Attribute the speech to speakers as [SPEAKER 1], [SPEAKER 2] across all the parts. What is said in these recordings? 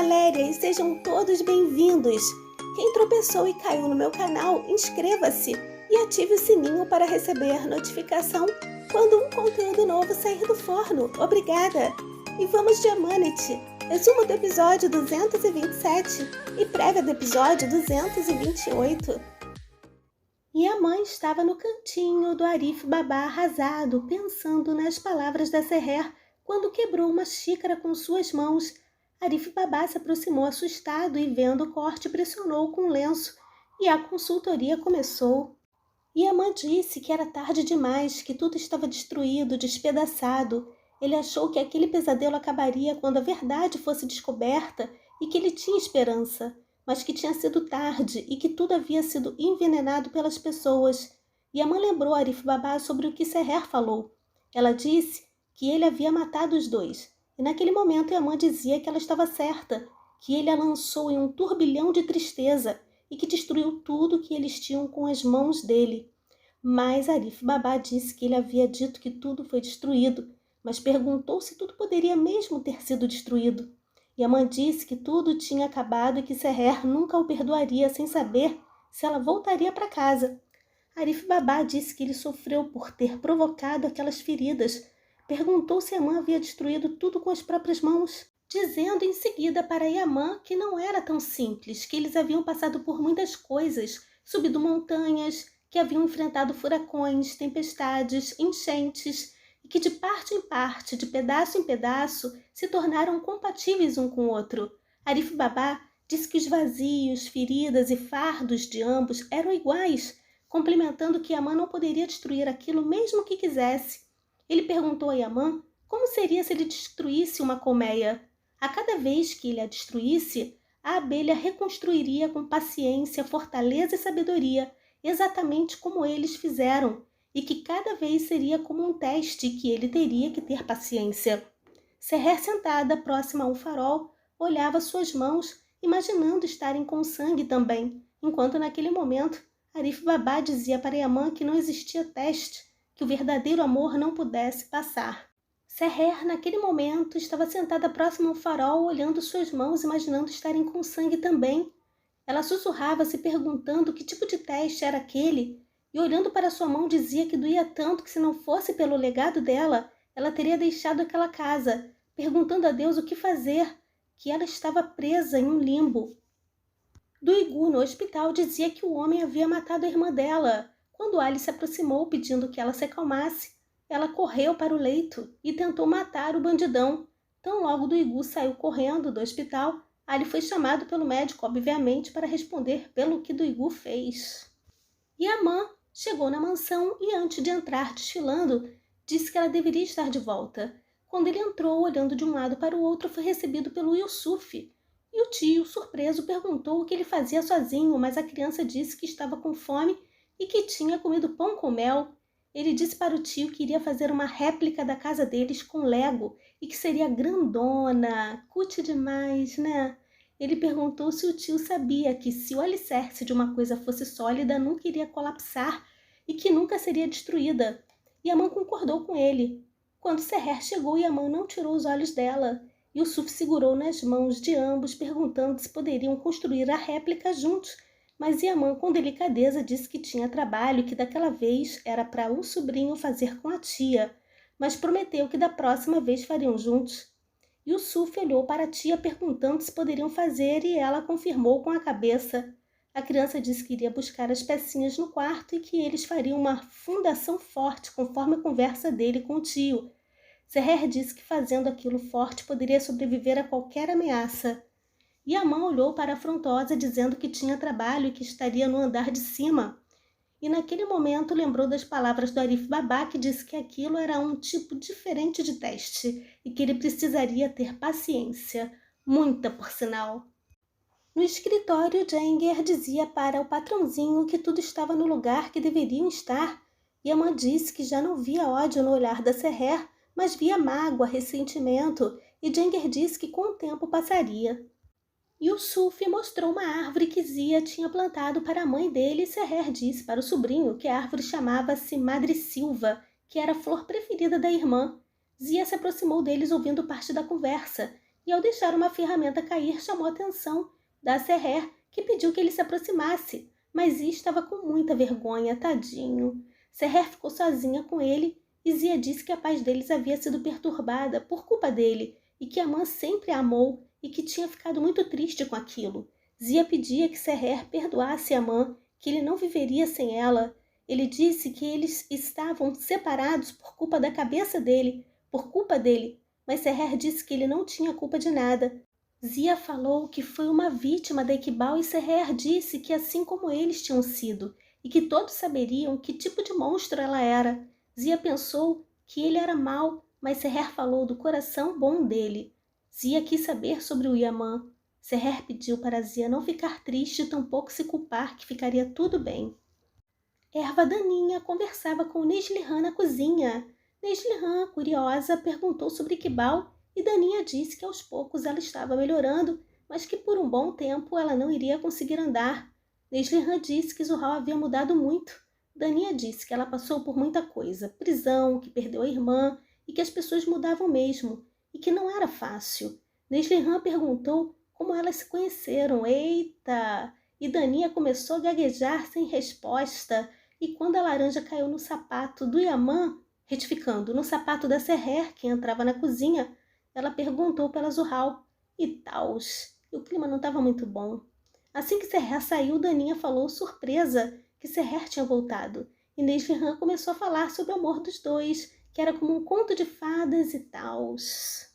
[SPEAKER 1] Valéria e sejam todos bem-vindos! Quem tropeçou e caiu no meu canal, inscreva-se e ative o sininho para receber notificação quando um conteúdo novo sair do forno. Obrigada! E vamos de Amanete, resumo do episódio 227 e prévia do episódio 228. E a mãe estava no cantinho do Arif Baba arrasado, pensando nas palavras da Seher, quando quebrou uma xícara com suas mãos. Arif Baba se aproximou assustado e, vendo o corte, pressionou com um lenço, e a consultoria começou. E a mãe disse que era tarde demais, que tudo estava destruído, despedaçado. Ele achou que aquele pesadelo acabaria quando a verdade fosse descoberta e que ele tinha esperança, mas que tinha sido tarde e que tudo havia sido envenenado pelas pessoas. E a mãe lembrou a Arif Baba sobre o que Seher falou. Ela disse que ele havia matado os dois. E naquele momento Yaman dizia que ela estava certa, que ele a lançou em um turbilhão de tristeza e que destruiu tudo que eles tinham com as mãos dele. Mas Arif Baba disse que ele havia dito que tudo foi destruído, mas perguntou se tudo poderia mesmo ter sido destruído. Yaman disse que tudo tinha acabado e que Seher nunca o perdoaria sem saber se ela voltaria para casa. Arif Baba disse que ele sofreu por ter provocado aquelas feridas. Perguntou se Yaman havia destruído tudo com as próprias mãos, dizendo em seguida para Yaman que não era tão simples, que eles haviam passado por muitas coisas, subido montanhas, que haviam enfrentado furacões, tempestades, enchentes, e que de parte em parte, de pedaço em pedaço, se tornaram compatíveis um com o outro. Arif Baba disse que os vazios, feridas e fardos de ambos eram iguais, complementando que Yaman não poderia destruir aquilo mesmo que quisesse. Ele perguntou a Yaman como seria se ele destruísse uma colmeia. A cada vez que ele a destruísse, a abelha reconstruiria com paciência, fortaleza e sabedoria, exatamente como eles fizeram, e que cada vez seria como um teste e que ele teria que ter paciência. Seher, sentada próxima a um farol, olhava suas mãos, imaginando estarem com sangue também, enquanto naquele momento Arif Baba dizia para Yaman que não existia teste, que o verdadeiro amor não pudesse passar. Seher, naquele momento, estava sentada próxima ao farol, olhando suas mãos, imaginando estarem com sangue também. Ela sussurrava, se perguntando que tipo de teste era aquele, e olhando para sua mão dizia que doía tanto que se não fosse pelo legado dela, ela teria deixado aquela casa, perguntando a Deus o que fazer, que ela estava presa em um limbo. Duigu, no hospital, dizia que o homem havia matado a irmã dela. Quando Ali se aproximou pedindo que ela se acalmasse, ela correu para o leito e tentou matar o bandidão. Tão logo Duigu saiu correndo do hospital, Ali foi chamado pelo médico, obviamente, para responder pelo que Duigu fez. Yaman chegou na mansão e, antes de entrar desfilando, disse que ela deveria estar de volta. Quando ele entrou, olhando de um lado para o outro, foi recebido pelo Yusuf. E o tio, surpreso, perguntou o que ele fazia sozinho, mas a criança disse que estava com fome e que tinha comido pão com mel. Ele disse para o tio que iria fazer uma réplica da casa deles com Lego e que seria grandona, cutie demais, né? Ele perguntou se o tio sabia que se o alicerce de uma coisa fosse sólida, nunca iria colapsar e que nunca seria destruída. Yaman concordou com ele. Quando Seher chegou, Yaman não tirou os olhos dela. Yusuf segurou nas mãos de ambos, perguntando se poderiam construir a réplica juntos. Mas Yaman, com delicadeza, disse que tinha trabalho e que daquela vez era para o sobrinho fazer com a tia, mas prometeu que da próxima vez fariam juntos. Yusuf olhou para a tia perguntando se poderiam fazer e ela confirmou com a cabeça. A criança disse que iria buscar as pecinhas no quarto e que eles fariam uma fundação forte conforme a conversa dele com o tio. Seher disse que fazendo aquilo forte poderia sobreviver a qualquer ameaça. Yaman olhou para a afrontosa dizendo que tinha trabalho e que estaria no andar de cima. E naquele momento lembrou das palavras do Arif Baba, que disse que aquilo era um tipo diferente de teste e que ele precisaria ter paciência, muita por sinal. No escritório, Jenger dizia para o patrãozinho que tudo estava no lugar que deveriam estar. Yaman disse que já não via ódio no olhar da Seher, mas via mágoa, ressentimento, e Jenger disse que com o tempo passaria. Yusuf mostrou uma árvore que Zia tinha plantado para a mãe dele e Seher disse para o sobrinho que a árvore chamava-se Madre Silva, que era a flor preferida da irmã. Zia se aproximou deles ouvindo parte da conversa e ao deixar uma ferramenta cair chamou a atenção da Seher, que pediu que ele se aproximasse, mas Zia estava com muita vergonha, tadinho. Seher ficou sozinha com ele e Zia disse que a paz deles havia sido perturbada por culpa dele e que Amã sempre a amou e que tinha ficado muito triste com aquilo. Zia pedia que Seher perdoasse Amã, que ele não viveria sem ela. Ele disse que eles estavam separados por culpa da cabeça dele, por culpa dele, mas Seher disse que ele não tinha culpa de nada. Zia falou que foi uma vítima da Iqbal e Seher disse que assim como eles tinham sido, e que todos saberiam que tipo de monstro ela era. Zia pensou que ele era mau, mas Seher falou do coração bom dele. Zia quis saber sobre o Yaman. Seher pediu para Zia não ficar triste e tampouco se culpar, que ficaria tudo bem. Erva daninha conversava com Neslihan na cozinha. Neslihan, curiosa, perguntou sobre Iqbal e Daninha disse que aos poucos ela estava melhorando, mas que por um bom tempo ela não iria conseguir andar. Neslihan disse que Zuhal havia mudado muito. Daninha disse que ela passou por muita coisa, prisão, que perdeu a irmã e que as pessoas mudavam mesmo, e que não era fácil. Neslihan perguntou como elas se conheceram. Eita! E Daninha começou a gaguejar sem resposta, e quando a laranja caiu no sapato do Yaman, retificando, no sapato da Seher, que entrava na cozinha, ela perguntou pela Zuhal. E tals. E o clima não estava muito bom. Assim que Seher saiu, Daninha falou surpresa que Seher tinha voltado. E Neslihan começou a falar sobre o amor dos dois, que era como um conto de fadas e tals.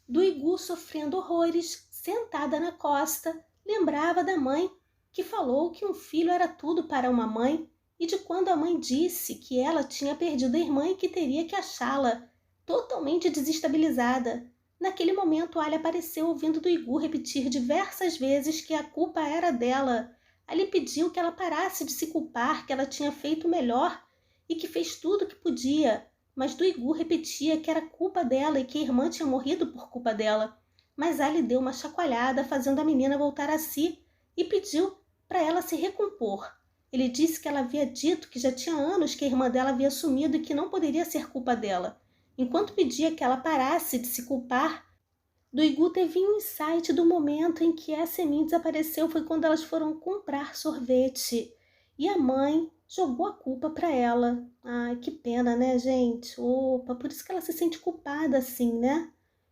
[SPEAKER 1] Duigu, sofrendo horrores, sentada na costa, lembrava da mãe, que falou que um filho era tudo para uma mãe, e de quando a mãe disse que ela tinha perdido a irmã e que teria que achá-la, totalmente desestabilizada. Naquele momento, Ali apareceu ouvindo Duigu repetir diversas vezes que a culpa era dela. Ali pediu que ela parasse de se culpar, que ela tinha feito o melhor e que fez tudo o que podia. Mas Duigu repetia que era culpa dela e que a irmã tinha morrido por culpa dela. Mas Ali deu uma chacoalhada, fazendo a menina voltar a si, e pediu para ela se recompor. Ele disse que ela havia dito que já tinha anos que a irmã dela havia sumido e que não poderia ser culpa dela. Enquanto pedia que ela parasse de se culpar, Duigu teve um insight do momento em que a Semin desapareceu. Foi quando elas foram comprar sorvete. E a mãe jogou a culpa para ela. Ai, que pena, né, gente? Opa, por isso que ela se sente culpada assim, né?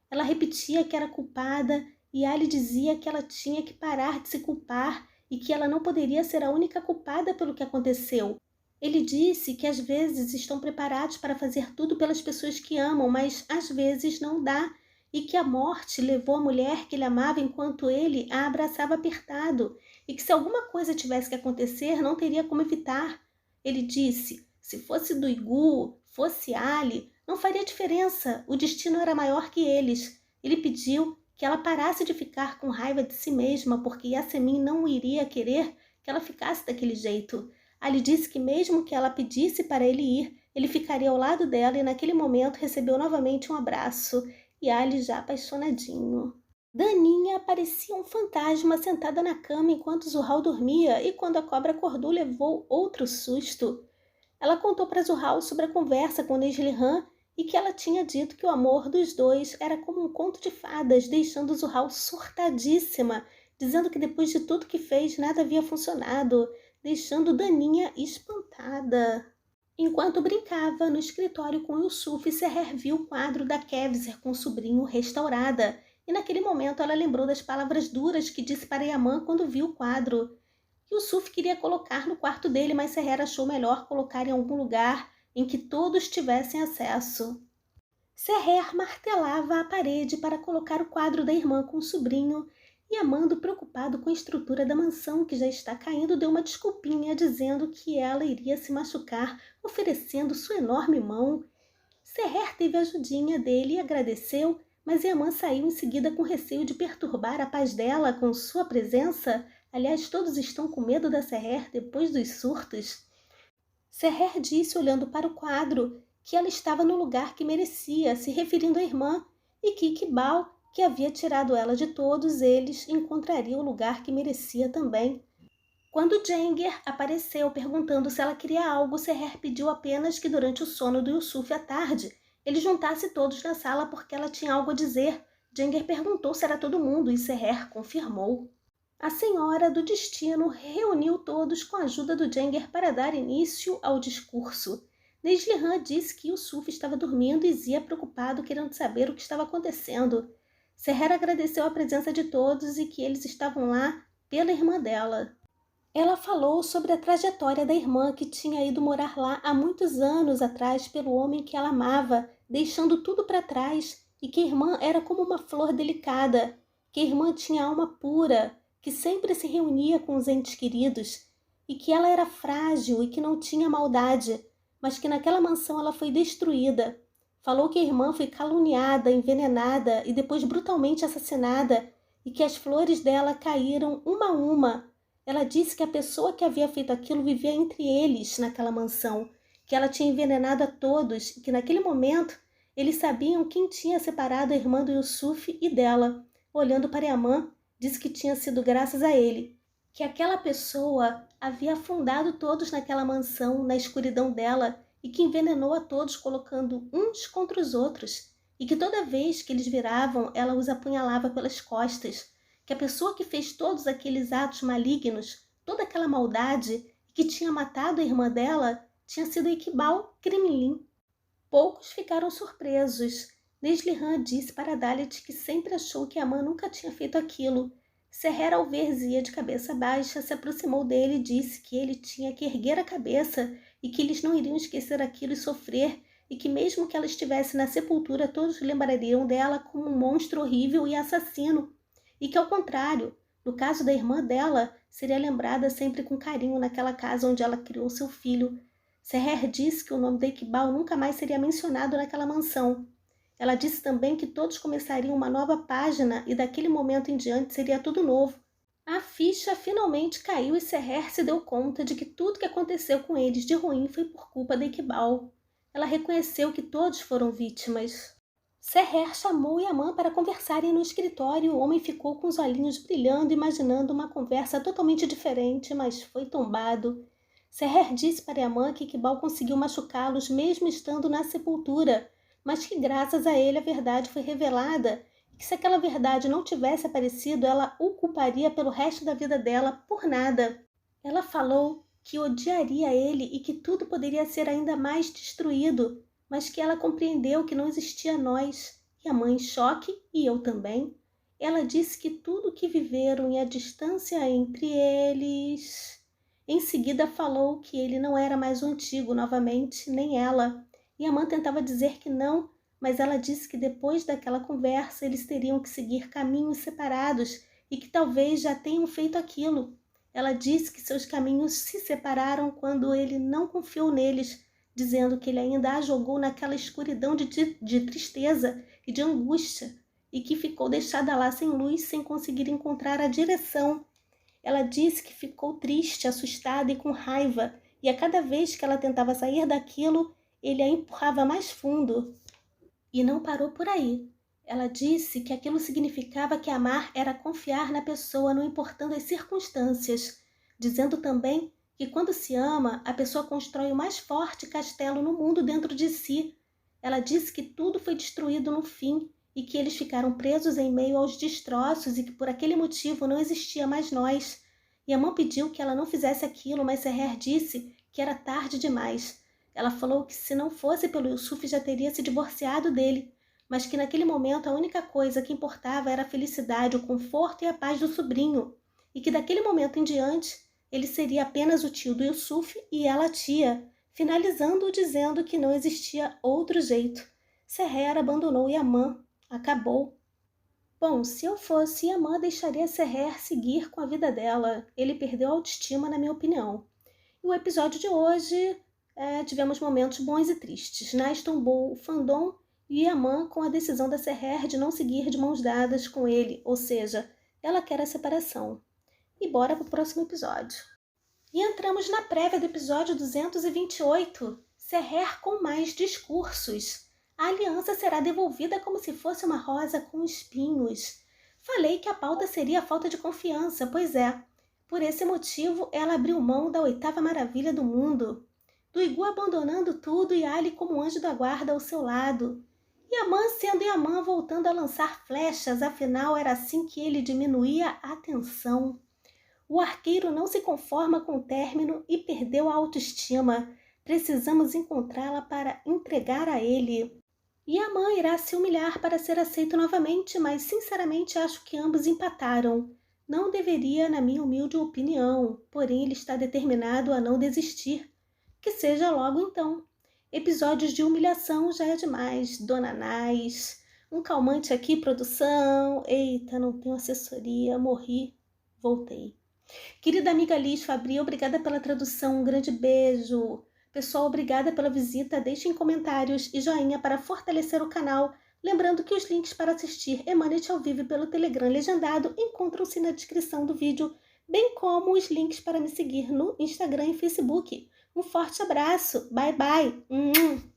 [SPEAKER 1] Ela repetia que era culpada e Ali dizia que ela tinha que parar de se culpar e que ela não poderia ser a única culpada pelo que aconteceu. Ele disse que às vezes estão preparados para fazer tudo pelas pessoas que amam, mas às vezes não dá, e que a morte levou a mulher que ele amava enquanto ele a abraçava apertado, e que se alguma coisa tivesse que acontecer, não teria como evitar. Ele disse, se fosse Duigu, fosse Ali, não faria diferença, o destino era maior que eles. Ele pediu que ela parasse de ficar com raiva de si mesma, porque Yasemin não iria querer que ela ficasse daquele jeito. Ali disse que mesmo que ela pedisse para ele ir, ele ficaria ao lado dela e naquele momento recebeu novamente um abraço, e Ali já apaixonadinho. Daninha parecia um fantasma sentada na cama enquanto Zuhal dormia, e quando a cobra acordou levou outro susto. Ela contou para Zuhal sobre a conversa com Neslihan e que ela tinha dito que o amor dos dois era como um conto de fadas, deixando Zuhal surtadíssima, dizendo que depois de tudo que fez nada havia funcionado, deixando Daninha espantada. Enquanto brincava no escritório com Yusuf, Seher viu o quadro da Kevser com o sobrinho restaurada, e naquele momento ela lembrou das palavras duras que disse para Yaman quando viu o quadro. Yusuf queria colocar no quarto dele, mas Seher achou melhor colocar em algum lugar em que todos tivessem acesso. Seher martelava a parede para colocar o quadro da irmã com o sobrinho, e Amando, preocupado com a estrutura da mansão que já está caindo, deu uma desculpinha dizendo que ela iria se machucar, oferecendo sua enorme mão. Seher teve a ajudinha dele e agradeceu, mas Yaman saiu em seguida com receio de perturbar a paz dela com sua presença. Aliás, todos estão com medo da Seher depois dos surtos. Seher disse, olhando para o quadro, que ela estava no lugar que merecia, se referindo à irmã, e que Iqbal, que havia tirado ela de todos eles, encontraria o lugar que merecia também. Quando Jenger apareceu perguntando se ela queria algo, Seher pediu apenas que durante o sono do Yusuf à tarde, ele juntasse todos na sala porque ela tinha algo a dizer. Jenger perguntou se era todo mundo e Seher confirmou. A Senhora do Destino reuniu todos com a ajuda do Jenger para dar início ao discurso. Neslihan disse que Yusuf estava dormindo e Zia preocupado, querendo saber o que estava acontecendo. Seher agradeceu a presença de todos e que eles estavam lá pela irmã dela. Ela falou sobre a trajetória da irmã que tinha ido morar lá há muitos anos atrás pelo homem que ela amava, deixando tudo para trás, e que a irmã era como uma flor delicada, que a irmã tinha alma pura, que sempre se reunia com os entes queridos, e que ela era frágil e que não tinha maldade, mas que naquela mansão ela foi destruída. Falou que a irmã foi caluniada, envenenada e depois brutalmente assassinada, e que as flores dela caíram uma a uma. Ela disse que a pessoa que havia feito aquilo vivia entre eles naquela mansão, que ela tinha envenenado a todos e que naquele momento eles sabiam quem tinha separado a irmã do Yusuf e dela. Olhando para Yaman, disse que tinha sido graças a ele, que aquela pessoa havia afundado todos naquela mansão, na escuridão dela, e que envenenou a todos colocando uns contra os outros, e que toda vez que eles viravam, ela os apunhalava pelas costas, que a pessoa que fez todos aqueles atos malignos, toda aquela maldade, e que tinha matado a irmã dela, tinha sido Iqbal Kremlin. Poucos ficaram surpresos. Neslihan disse para Dalit que sempre achou que Yaman nunca tinha feito aquilo. Seher, ao ver Zia de cabeça baixa, se aproximou dele e disse que ele tinha que erguer a cabeça e que eles não iriam esquecer aquilo e sofrer, e que mesmo que ela estivesse na sepultura, todos lembrariam dela como um monstro horrível e assassino, e que, ao contrário, no caso da irmã dela, seria lembrada sempre com carinho naquela casa onde ela criou seu filho. Seher disse que o nome de Iqbal nunca mais seria mencionado naquela mansão. Ela disse também que todos começariam uma nova página e daquele momento em diante seria tudo novo. A ficha finalmente caiu e Seher se deu conta de que tudo que aconteceu com eles de ruim foi por culpa de Iqbal. Ela reconheceu que todos foram vítimas. Seher chamou Yaman para conversarem no escritório e o homem ficou com os olhinhos brilhando, imaginando uma conversa totalmente diferente, mas foi tombado. Seher disse para Yaman que Iqbal conseguiu machucá-los mesmo estando na sepultura, mas que graças a ele a verdade foi revelada e que se aquela verdade não tivesse aparecido, ela o culparia pelo resto da vida dela por nada. Ela falou que odiaria ele e que tudo poderia ser ainda mais destruído, mas que ela compreendeu que não existia nós, e a mãe em choque, e eu também. Ela disse que tudo o que viveram e a distância entre eles... Em seguida falou que ele não era mais o antigo novamente, nem ela. Yaman tentava dizer que não, mas ela disse que depois daquela conversa eles teriam que seguir caminhos separados e que talvez já tenham feito aquilo. Ela disse que seus caminhos se separaram quando ele não confiou neles, dizendo que ele ainda a jogou naquela escuridão de tristeza e de angústia e que ficou deixada lá sem luz, sem conseguir encontrar a direção. Ela disse que ficou triste, assustada e com raiva, e a cada vez que ela tentava sair daquilo, ele a empurrava mais fundo. E não parou por aí. Ela disse que aquilo significava que amar era confiar na pessoa, não importando as circunstâncias, dizendo também que quando se ama, a pessoa constrói o mais forte castelo no mundo dentro de si. Ela disse que tudo foi destruído no fim e que eles ficaram presos em meio aos destroços e que por aquele motivo não existia mais nós. Yaman pediu que ela não fizesse aquilo, mas Seher disse que era tarde demais. Ela falou que se não fosse pelo Yusuf já teria se divorciado dele, mas que naquele momento a única coisa que importava era a felicidade, o conforto e a paz do sobrinho, e que daquele momento em diante ele seria apenas o tio do Yusuf e ela a tia, finalizando dizendo que não existia outro jeito. Seher abandonou Yaman. Acabou. Bom, se eu fosse Yaman, deixaria Seher seguir com a vida dela. Ele perdeu a autoestima, na minha opinião. E o episódio de hoje, tivemos momentos bons e tristes. Nas tombou o fandom e Yaman com a decisão da Seher de não seguir de mãos dadas com ele, ou seja, ela quer a separação. E bora pro próximo episódio. E entramos na prévia do episódio 228, Seher com mais discursos. A aliança será devolvida como se fosse uma rosa com espinhos. Falei que a pauta seria a falta de confiança, pois é. Por esse motivo, ela abriu mão da 8ª maravilha do mundo. Do Igu abandonando tudo e Ali como anjo da guarda ao seu lado. Yamã sendo Yamã voltando a lançar flechas, afinal era assim que ele diminuía a tensão. O arqueiro não se conforma com o término e perdeu a autoestima. Precisamos encontrá-la para entregar a ele. Yamã irá se humilhar para ser aceito novamente, mas sinceramente acho que ambos empataram. Não deveria, na minha humilde opinião, porém ele está determinado a não desistir. Que seja logo então. Episódios de humilhação já é demais, Dona Nais. Um calmante aqui, produção. Eita, não tenho assessoria, morri, voltei. Querida amiga Liz Fabri, obrigada pela tradução, um grande beijo. Pessoal, obrigada pela visita, deixem comentários e joinha para fortalecer o canal. Lembrando que os links para assistir Emanet ao vivo pelo Telegram legendado encontram-se na descrição do vídeo, bem como os links para me seguir no Instagram e Facebook. Um forte abraço, bye bye!